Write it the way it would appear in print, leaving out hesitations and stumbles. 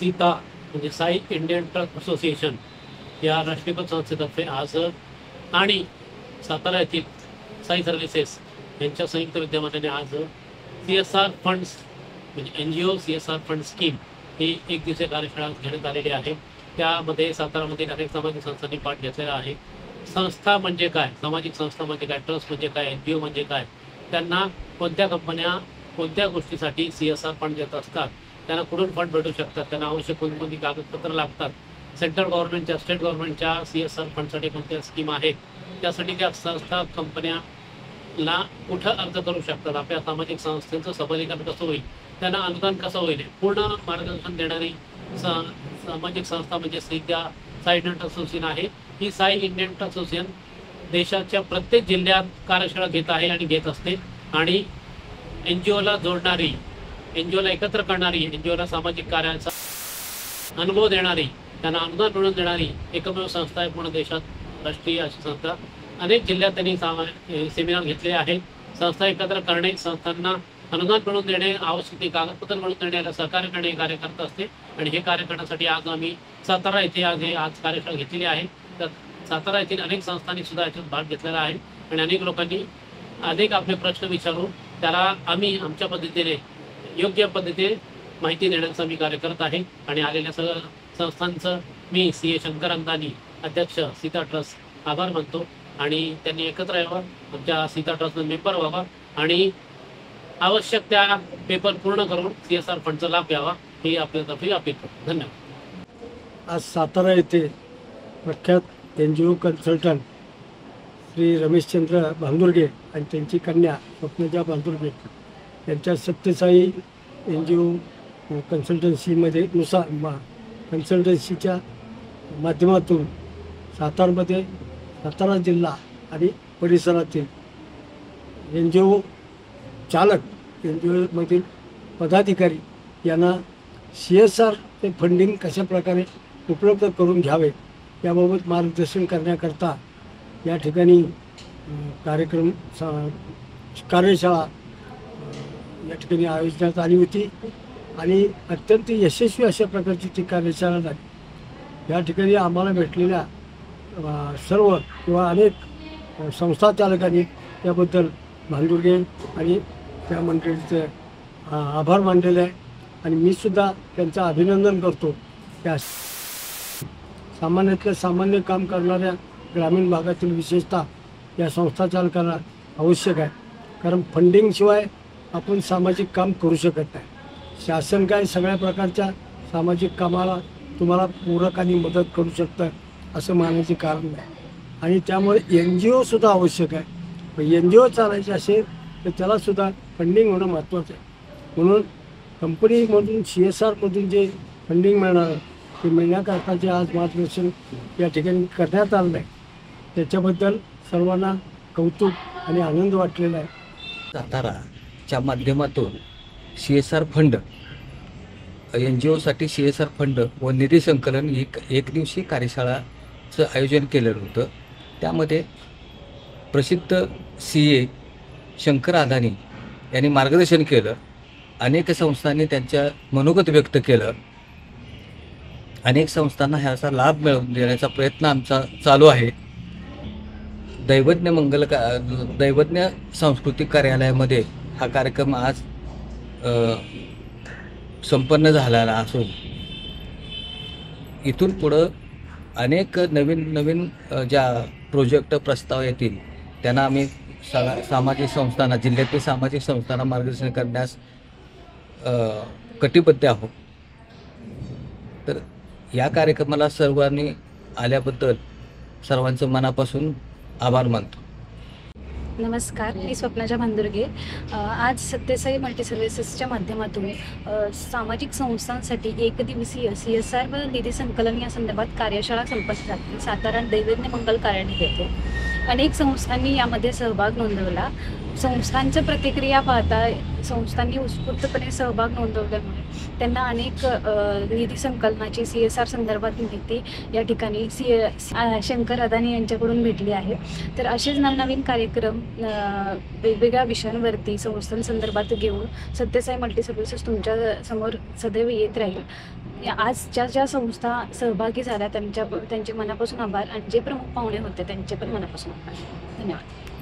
सीता म्हणजे Sai Indian truck association या राष्ट्रीयकृत संस्थेतर्फे आज आणि सातारा येथील साई सर्व्हिसेस यांच्या संयुक्त विद्यमानाने आज CSR फंड्स म्हणजे NGO CSR फंड स्कीम ही एक दिवसीय कार्यशाळा घेण्यात आलेली आहे। त्यामध्ये सातारामधील अनेक सामाजिक संस्थांनी पाठ घेतलेला आहे। संस्था म्हणजे काय, सामाजिक संस्था म्हणजे काय, ट्रस्ट म्हणजे काय, NGO म्हणजे काय, त्यांना कोणत्या कंपन्या कोणत्या गोष्टीसाठी CSR फंड देत असतात, त्यांना कुठून फंड भेटू शकतात, त्यांना आवश्यक कोणकोणती कागदपत्र लागतात, सेंट्रल गव्हर्नमेंटच्या स्टेट गव्हर्नमेंटच्या CSR फंडसाठी कोणत्या स्कीम आहेत, त्यासाठी त्या संस्था कंपन्याला कुठं अर्ज करू शकतात, आपल्या सामाजिक संस्थेचं सबलीकरण कसं होईल, त्यांना अनुदान कसं होईल, पूर्ण मार्गदर्शन देणारी सामाजिक संस्था म्हणजे साई इंडियन असोसिएशन आहे। ही साई इंडियन असोसिएशन देशाच्या प्रत्येक जिल्ह्यात कार्यशाळा घेत आहे आणि घेत असते आणि NGOला जोडणारी, NGOला एकत्र करणारी, NGOला सामाजिक कार्याचा अनुभव देणारी, त्यांना अनुदान मिळवून देणारी एकमेव संस्था आहे पूर्ण देशात। राष्ट्रीय अशी संस्था अनेक जिल्ह्यात त्यांनी सेमिनार घेतले आहेत। संस्था एकत्र करणे, संस्थांना अनुदान मिळवून देणे, आवश्यक ती कागदपत्र मिळवून देणे, याला सहकार्य करणे हे कार्य करत असते आणि हे कार्य करण्यासाठी आज आम्ही सातारा येथे आज कार्यशाळा घेतलेली आहे। तर सातारा येथील अनेक संस्थांनी सुद्धा याच्यात भाग घेतलेला आहे आणि अनेक लोकांनी अनेक आपले प्रश्न विचारून त्याला आम्ही आमच्या पद्धतीने योग्य पद्धतीने माहिती देण्याचं मी कार्य करत आहे आणि आलेल्या सगळ्या संस्थांचं मी CA शंकर अंगानी अध्यक्ष सीता ट्रस्ट आभार मानतो आणि त्यांनी एकत्र यावं, आमच्या सीता ट्रस्ट मेंबर व्हावा आणि आवश्यक त्या पेपर पूर्ण करून CSR फंडचा लाभ घ्यावा ही आपल्यातर्फे अपेक्षा। धन्यवाद। आज सातारा येथे प्रख्यात NGO कन्सल्टंट श्री रमेशचंद्र भांदुर्गे आणि त्यांची कन्या स्वप्नजा भांदुर्गे यांच्या सत्यसाई NGO कन्सल्टन्सीमध्ये कन्सल्टन्सीच्या माध्यमातून सातारा जिल्हा आणि परिसरातील NGO चालक, NGO मधील पदाधिकारी यांना CSR ते फंडिंग कशा प्रकारे उपलब्ध करून घ्यावे याबाबत मार्गदर्शन करण्याकरता या ठिकाणी कार्यशाळा या ठिकाणी आयोजण्यात आली होती आणि अत्यंत यशस्वी अशा प्रकारची ती कार्यशाळा झाली। या ठिकाणी आम्हाला भेटलेल्या सर्व किंवा अनेक संस्था चालकांनी त्याबद्दल भांदुर्गे आणि त्या मंडळीचे आभार मानलेले आहे आणि मी सुद्धा त्यांचं अभिनंदन करतो। त्या सामान्यातल्या सामान्य काम करणाऱ्या ग्रामीण भागातील विशेषतः या संस्था चालकांना आवश्यक आहे, कारण फंडिंगशिवाय आपण सामाजिक काम करू शकत नाही। शासन काय सगळ्या प्रकारच्या सामाजिक कामाला तुम्हाला पूरक आणि मदत करू शकतं असं मानायचे कारण नाही आणि त्यामुळे NGO सुद्धा आवश्यक आहे। NGO चालायचे असेल तर त्यालासुद्धा फंडिंग होणं महत्त्वाचं आहे। म्हणून कंपनीमधून CSRमधून जे फंडिंग मिळणार ते मिळण्याकरता जे आज मार्गदर्शन या ठिकाणी करण्यात आलं आहे त्याच्याबद्दल सर्वांना कौतुक आणि आनंद वाटलेला आहे। साताराच्या माध्यमातून CSR फंड, NGOसाठी CSR फंड व निधी संकलन ही एक दिवसीय कार्यशाळाचं आयोजन केलेलं होतं। त्यामध्ये प्रसिद्ध CA शंकर अदानी यांनी मार्गदर्शन केलं, अनेक संस्थांनी त्यांच्या मनोगत व्यक्त केलं, अनेक संस्थांना ह्याचा लाभ मिळवून देण्याचा प्रयत्न आमचा चालू आहे। दैवज्ञ सांस्कृतिक कार्यालयामध्ये हा कार्यक्रम आज संपन्न झालेला असून इथून पुढं अनेक नवीन ज्या प्रोजेक्ट प्रस्ताव येतील त्यांना आम्ही सामाजिक संस्थांना, जिल्ह्यातील सामाजिक संस्थांना मार्गदर्शन करण्यास कटिबद्ध आहोत। तर या कार्यक्रमाला सर्वांनी आल्याबद्दल सर्वांचं मनापासून आभार मानतो। नमस्कार, मी स्वप्नजा भांदुर्गे। आज सत्यसाई मल्टी सर्व्हिसेसच्या माध्यमातून सामाजिक संस्थांसाठी एक दिवसीय CSR व निधी संकलन या संदर्भात कार्यशाळा संपन्न झाली सातारा दैवज्ञ मंगल कार्यालय येथे। अनेक संस्थांनी यामध्ये सहभाग नोंदवला। संस्थांच्या प्रतिक्रिया पाहता संस्थांनी उत्स्फूर्तपणे सहभाग नोंदवल्यामुळे त्यांना अनेक निधी संकलनाची CSR संदर्भात माहिती या ठिकाणी शंकर अदानी यांच्याकडून भेटली आहे. तर असेच नवनवीन कार्यक्रम वेगवेगळ्या विषयांवरती संस्थांसंदर्भात घेऊन सत्यसाई मल्टी सर्व्हिसेस तुमच्या समोर सदैव येत राहील. आज ज्या संस्था सहभागी झाल्या त्यांचे मनापासून आभार आणि जे प्रमुख पाहुणे होते त्यांचे पण मनापासून आभार. धन्यवाद.